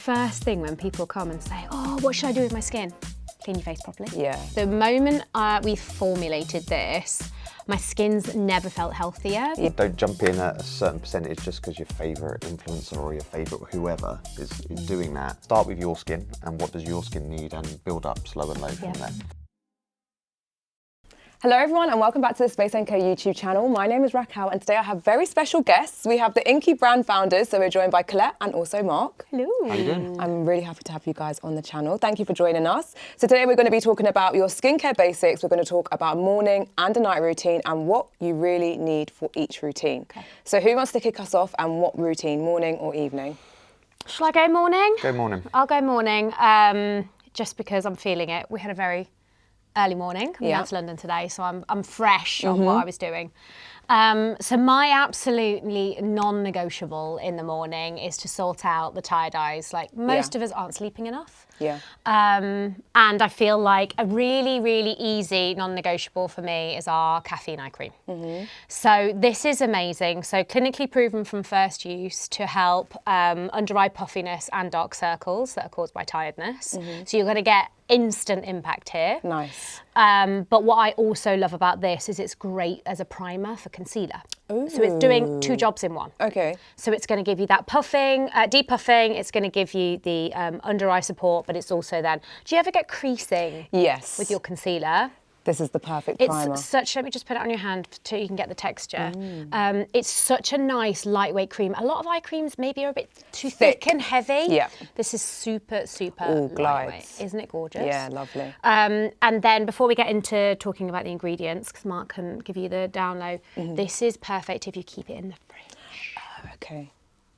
First thing when people come and say, oh, what should I do with my skin? Clean your face properly. Yeah. The moment we formulated this, my skin's never felt healthier. Yeah. Don't jump in at a certain percentage just because your favourite influencer or your favourite whoever is doing that. Start with your skin and what does your skin need and build up slow and low from there. Hello everyone and welcome back to the Space NK YouTube channel. My name is Raquel and today I have very special guests. We have the INKEY brand founders, so we're joined by Colette and also Mark. Hello. How you doing? I'm really happy to have you guys on the channel. Thank you for joining us. So today we're going to be talking about your skincare basics. We're going to talk about morning and a night routine and what you really need for each routine. Okay. So who wants to kick us off and what routine, morning or evening? Shall I go morning? Go morning. I'll go morning, just because I'm feeling it. We had a very early morning coming down to London today, so I'm fresh on what I was doing. So my absolutely non-negotiable in the morning is to sort out the tired eyes. Like most of us aren't sleeping enough. Yeah. And I feel like a really, really easy non-negotiable for me is our caffeine eye cream. So this is amazing. So clinically proven from first use to help under eye puffiness and dark circles that are caused by tiredness. So you're going to get instant impact here. Nice. But what I also love about this is it's great as a primer for concealer. Ooh. So it's doing two jobs in one. Okay. So it's going to give you that puffing, depuffing, it's going to give you the under eye support, but it's also then, do you ever get creasing? Yes. With your concealer? This is the perfect primer. It's such, let me just put it on your hand so you can get the texture. It's such a nice lightweight cream. A lot of eye creams maybe are a bit too thick and heavy. Yeah. This is super, super lightweight. Glides. Isn't it gorgeous? Yeah, lovely. And then before we get into talking about the ingredients, because Mark can give you the download, this is perfect if you keep it in the fridge. Oh, okay.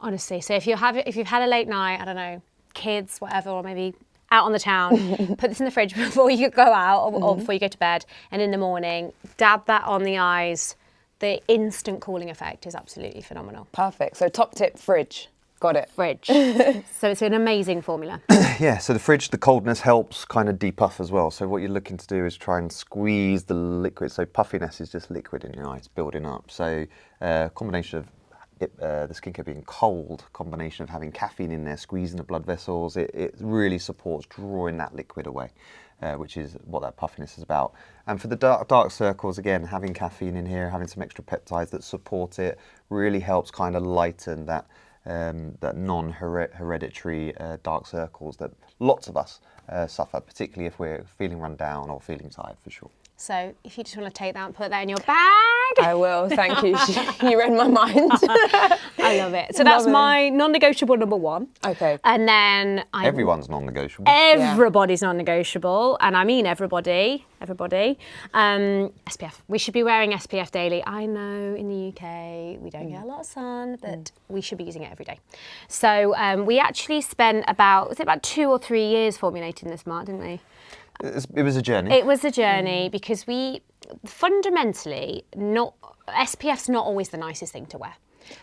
Honestly, so if you've had a late night, I don't know, kids, whatever, or maybe out on the town, put this in the fridge before you go out or before you go to bed, and in the morning, dab that on the eyes. The instant cooling effect is absolutely phenomenal. Perfect. So top tip, fridge. Got it. Fridge. So it's an amazing formula. Yeah, so the fridge, the coldness helps kind of depuff as well. So what you're looking to do is try and squeeze the liquid. So puffiness is just liquid in your eyes building up. So combination of the skincare being cold, combination of having caffeine in there, squeezing the blood vessels, it really supports drawing that liquid away, which is what that puffiness is about. And for the dark circles, again, having caffeine in here, having some extra peptides that support it, really helps kind of lighten that non-hereditary dark circles that lots of us suffer, particularly if we're feeling run down or feeling tired for sure. So if you just want to take that and put that in your bag. I will, thank you. You read my mind. I love it. So that's my non-negotiable number one. Okay. And then everyone's non-negotiable. Everybody's non-negotiable, and I mean everybody. SPF. We should be wearing SPF daily. I know in the UK we don't get a lot of sun, but we should be using it every day. So we actually spent about 2 or 3 years formulating this, Mark, didn't we? It was a journey. It was a journey because we fundamentally SPF's not always the nicest thing to wear.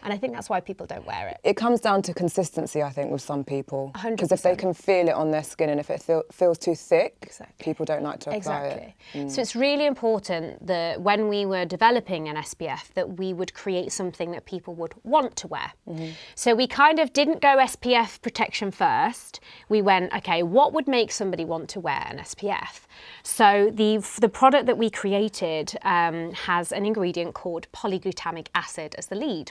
And I think that's why people don't wear it. It comes down to consistency, I think, with some people. 100%. Because if they can feel it on their skin and if it feels too thick, people don't like to apply it. So it's really important that when we were developing an SPF that we would create something that people would want to wear. So we kind of didn't go SPF protection first. We went, okay, what would make somebody want to wear an SPF? So the product that we created has an ingredient called polyglutamic acid as the lead.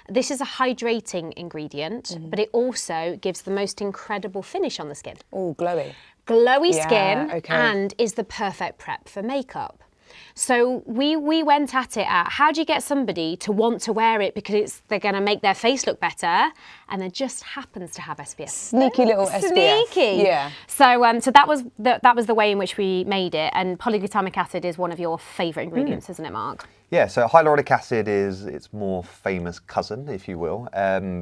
This is a hydrating ingredient, but it also gives the most incredible finish on the skin. Oh, glowy. Glowy skin and is the perfect prep for makeup. So we went at it at how do you get somebody to want to wear it because they're going to make their face look better, and it just happens to have SPF. Sneaky little SPF. Sneaky. Yeah. So so that was the way in which we made it, and polyglutamic acid is one of your favourite ingredients, isn't it, Mark? Yeah, so hyaluronic acid is its more famous cousin, if you will,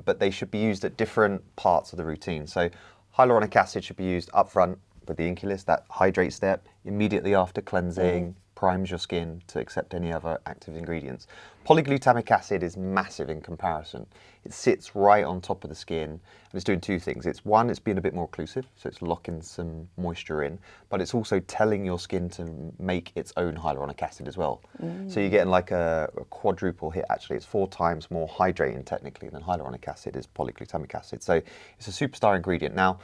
but they should be used at different parts of the routine. So hyaluronic acid should be used up front with the INKEY List, that hydrate step, immediately after cleansing, primes your skin to accept any other active ingredients. Polyglutamic acid is massive in comparison. It sits right on top of the skin and it's doing two things. It's one, it's being a bit more occlusive, so it's locking some moisture in, but it's also telling your skin to make its own hyaluronic acid as well. So you're getting like a quadruple hit actually. It's 4 times more hydrating technically than hyaluronic acid is polyglutamic acid. So it's a superstar ingredient. Now,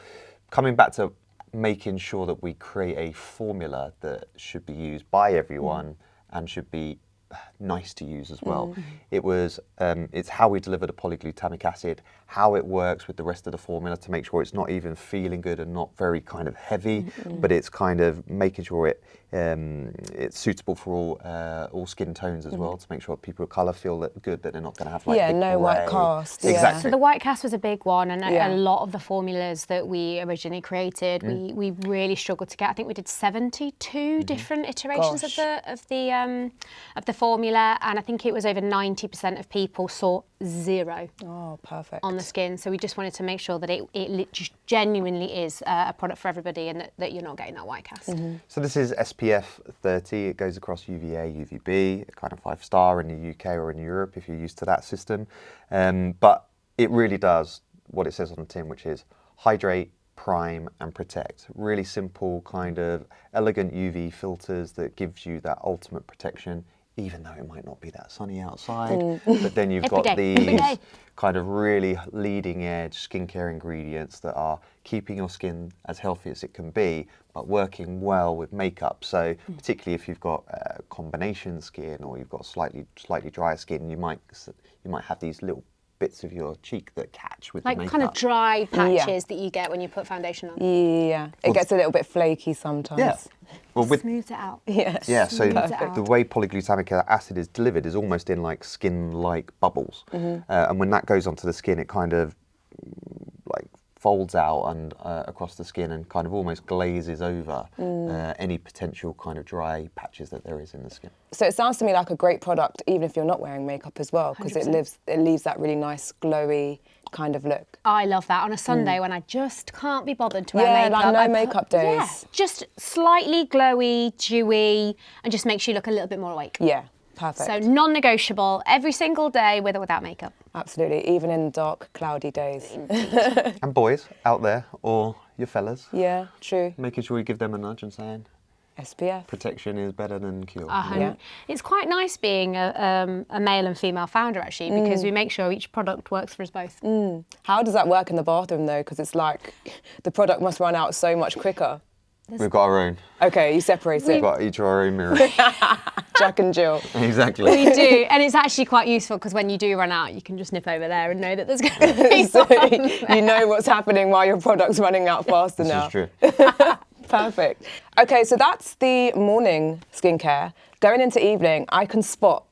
coming back to making sure that we create a formula that should be used by everyone and should be nice to use as well. It's how we deliver the polyglutamic acid, how it works with the rest of the formula to make sure it's not even feeling good and not very kind of heavy, but it's kind of making sure it's suitable for all skin tones as well, to make sure people of colour feel good, that they're not going to have like big no white grey. cast. Exactly. So the white cast was a big one, and a lot of the formulas that we originally created, we really struggled to get. I think we did 72 different iterations of the formula, and I think it was over 90% of people saw 0 on the skin. So we just wanted to make sure that it just genuinely is a product for everybody, and that you're not getting that white cast. So this is SPF 30. It goes across UVA, UVB, kind of 5-star in the UK or in Europe if you're used to that system. But it really does what it says on the tin, which is hydrate, prime and protect. Really simple, kind of elegant UV filters that gives you that ultimate protection, even though it might not be that sunny outside. But then you've got these kind of really leading edge skincare ingredients that are keeping your skin as healthy as it can be, but working well with makeup. So particularly if you've got combination skin, or you've got slightly drier skin, you might have these little bits of your cheek that catch with the makeup. Like kind of dry patches that you get when you put foundation on. Yeah, it gets a little bit flaky sometimes. Yeah. Well, Smooths it out. Yes. Yeah, so Perfect. the way polyglutamic acid is delivered is almost in like skin-like bubbles. And when that goes onto the skin, it kind of like folds out and across the skin and kind of almost glazes over any potential kind of dry patches that there is in the skin. So it sounds to me like a great product, even if you're not wearing makeup as well, because it leaves that really nice glowy kind of look. I love that on a Sunday when I just can't be bothered to wear makeup. like no makeup days. Yeah, just slightly glowy, dewy, and just makes you look a little bit more awake. Yeah, perfect. So non-negotiable every single day with or without makeup. Absolutely, even in dark, cloudy days. And boys out there, or your fellas, Yeah, true. making sure you give them a nudge and saying, SPF. protection is better than cure. Yeah. It's quite nice being a male and female founder, actually, because we make sure each product works for us both. How does that work in the bathroom though? Because it's like the product must run out so much quicker. We've got our own. Okay, you separate We've it. got each our own mirror. Jack and Jill. Exactly. We do, and it's actually quite useful because when you do run out, you can just nip over there and know that there's going to be So one there. you know what's happening while your product's running out faster This now. is true. Perfect. Okay, so that's the morning skincare. Going into evening, I can spot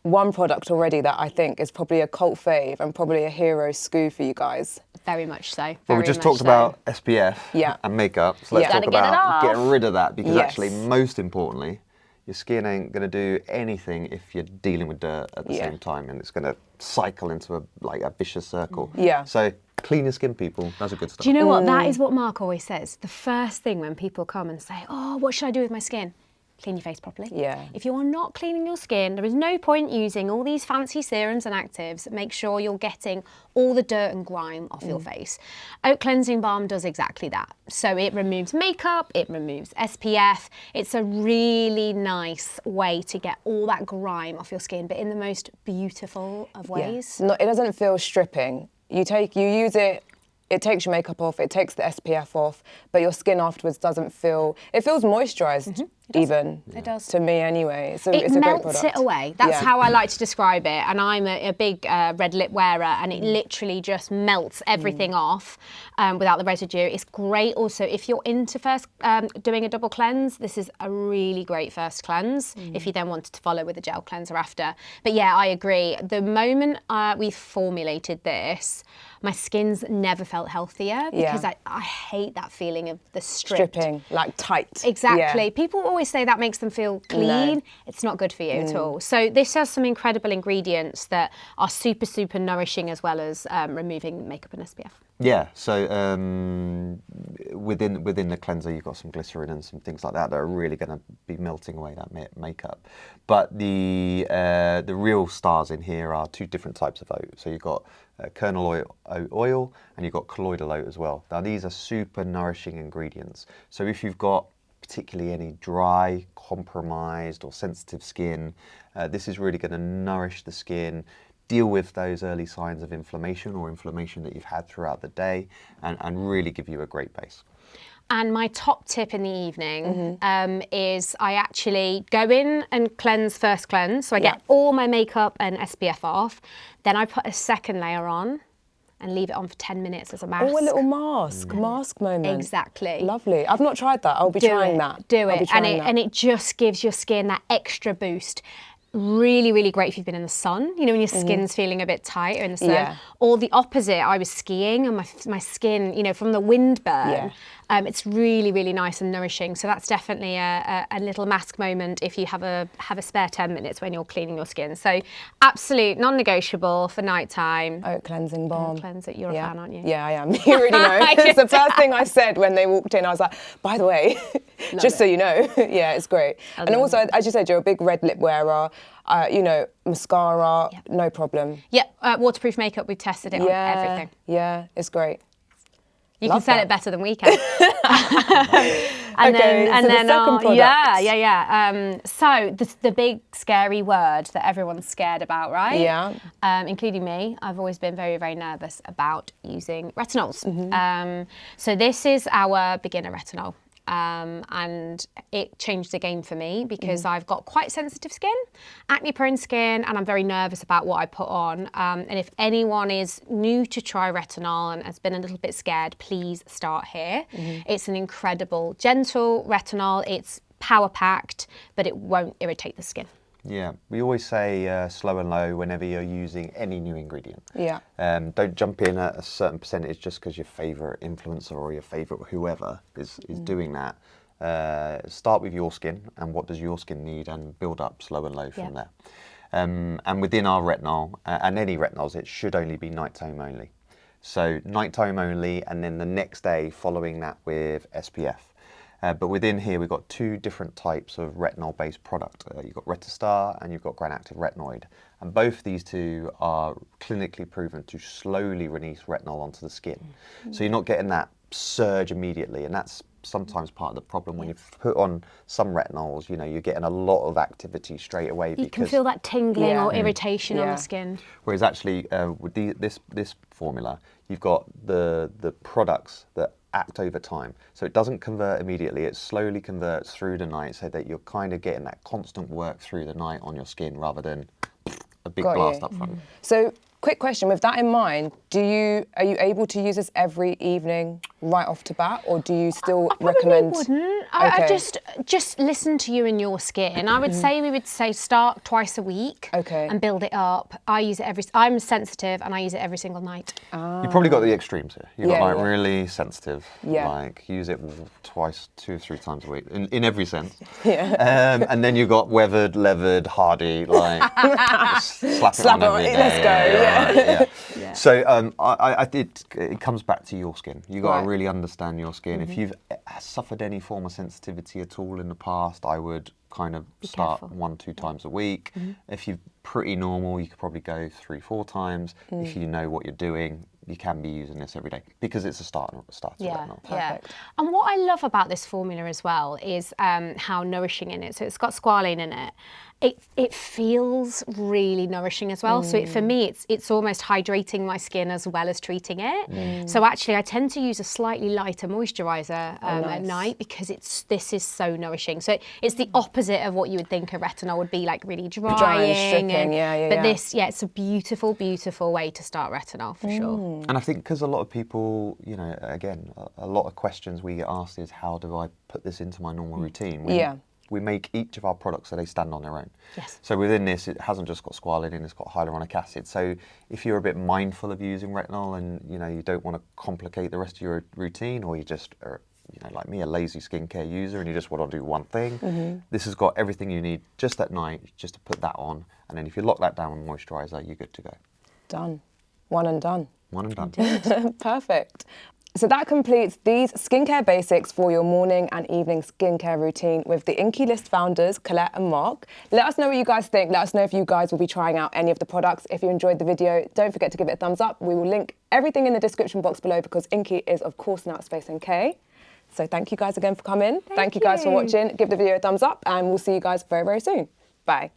one product already that I think is probably a cult fave and probably a hero SKU for you guys. Very much so. Well, we just talked about SPF and makeup, so let's Yeah. talk Gotta get it about off. getting rid of that, because Yes. actually, most importantly, your skin ain't going to do anything if you're dealing with dirt at the same time, and it's going to cycle into a vicious circle. Yeah. So clean your skin, people. That's a good start. Do you know what? That is what Mark always says. The first thing when people come and say, oh, what should I do with my skin? Clean your face properly. Yeah. If you are not cleaning your skin, there is no point using all these fancy serums and actives. Make sure you're getting all the dirt and grime off your face. Oat Cleansing Balm does exactly that. So it removes makeup, it removes SPF. It's a really nice way to get all that grime off your skin, but in the most beautiful of ways. No, it doesn't feel stripping. You use it, it takes your makeup off, it takes the SPF off, but your skin afterwards doesn't feel, it feels moisturised even. It does. To me anyway. It's a It great melts product. it away. That's Yeah. how I like to describe it. And I'm a big red lip wearer, and it literally just melts everything off without the residue. It's great also if you're into first doing a double cleanse. This is a really great first cleanse if you then wanted to follow with a gel cleanser after. But yeah, I agree. The moment we formulated this, my skin's never felt healthier because I hate that feeling of the stripping. Stripping, like tight. Exactly. Yeah. People always say that makes them feel clean. It's not good for you at all. So this has some incredible ingredients that are super, super nourishing, as well as removing makeup and SPF. Yeah, so within the cleanser, you've got some glycerin and some things like that that are really going to be melting away that makeup. But the real stars in here are 2 different types of oat. So you've got kernel oil and you've got colloidal oat as well. Now these are super nourishing ingredients. So if you've got particularly any dry, compromised or sensitive skin, this is really going to nourish the skin, deal with those early signs of inflammation or inflammation that you've had throughout the day, and really give you a great base. And my top tip in the evening is I actually go in and first cleanse. So I get all my makeup and SPF off. Then I put a second layer on and leave it on for 10 minutes as a mask. Oh, a little mask moment. Exactly. Lovely. I've not tried that. I'll be trying that. Do it. And it just gives your skin that extra boost. Really, really great if you've been in the sun, you know, when your skin's feeling a bit tighter in the sun. Or the opposite, I was skiing and my skin, you know, from the wind burn, it's really, really nice and nourishing. So that's definitely a little mask moment if you have a spare 10 minutes when you're cleaning your skin. So absolute non-negotiable for nighttime. Oat cleansing balm. Cleanse it. You're a fan, aren't you? Yeah, I am. You already know. It's the first thing I said when they walked in. I was like, by the way, just so you know, yeah, it's great. And also, as you said, you're a big red lip wearer. You know, mascara, no problem. Yep, waterproof makeup, we've tested it on everything. Yeah, it's great. You can sell it better than we can. And then the second product. So the big scary word that everyone's scared about, right? Yeah. Including me. I've always been very, very nervous about using retinols. So this is our beginner retinol. And it changed the game for me because I've got quite sensitive skin, acne prone skin, and I'm very nervous about what I put on. And if anyone is new to try retinol and has been a little bit scared, please start here. It's an incredible, gentle retinol. It's power packed, but it won't irritate the skin. Yeah, we always say slow and low whenever you're using any new ingredient. Yeah. Don't jump in at a certain percentage just because your favourite influencer or your favourite whoever is doing that. Start with your skin and what does your skin need and build up slow and low from there. And within our retinol, and any retinols, it should only be nighttime only. So nighttime only, and then the next day following that with SPF. But within here, we've got 2 different types of retinol-based product. You've got Retistar and you've got Gran-Active Retinoid. And both these 2 are clinically proven to slowly release retinol onto the skin. So you're not getting that surge immediately. And that's sometimes part of the problem when you put on some retinols, you know, you're getting a lot of activity straight away. You can feel that tingling or irritation on the skin. Whereas actually with this formula, you've got the products that act over time. So it doesn't convert immediately, it slowly converts through the night so that you're kind of getting that constant work through the night on your skin rather than a big blast up front. So quick question, with that in mind, are you able to use this every evening right off the bat, or do you still recommend? I wouldn't. I just listen to you and your skin. I would say we would say start twice a week and build it up. I use it I'm sensitive and I use it every single night. You've probably got the extremes here. You've got like really sensitive, like use it twice, 2 or 3 times a week in every sense. And then you've got weathered, leathered, hardy, like slap it on every day. Let's go. So it comes back to your skin. You've got to really understand your skin. If you've suffered any form of sensitivity at all in the past, I would kind of start 1-2 times a week. If you're pretty normal, you could probably go 3-4 times. If you know what you're doing, you can be using this every day because it's a start to retinol. Perfect. And what I love about this formula as well is how nourishing in it. So it's got squalane in it. It feels really nourishing as well. So for me, it's almost hydrating my skin as well as treating it. So actually, I tend to use a slightly lighter moisturiser at night because this is so nourishing. So it's the opposite of what you would think a retinol would be, like really drying. But this, it's a beautiful, beautiful way to start retinol for sure. And I think because a lot of people, you know, again, a lot of questions we get asked is how do I put this into my normal routine? We make each of our products so they stand on their own. So within this, it hasn't just got squalane in, it's got hyaluronic acid. So if you're a bit mindful of using retinol and you know you don't want to complicate the rest of your routine, or you just are like me, a lazy skincare user, and you just want to do one thing, this has got everything you need just at night, just to put that on. And then if you lock that down with moisturiser, you're good to go. Done. One and done. One and done. Perfect. So that completes these skincare basics for your morning and evening skincare routine with the INKEY List founders, Colette and Mark. Let us know what you guys think. Let us know if you guys will be trying out any of the products. If you enjoyed the video, don't forget to give it a thumbs up. We will link everything in the description box below because INKEY is, of course, now Space NK. So thank you guys again for coming. Thank you guys for watching. Give the video a thumbs up and we'll see you guys very, very soon. Bye.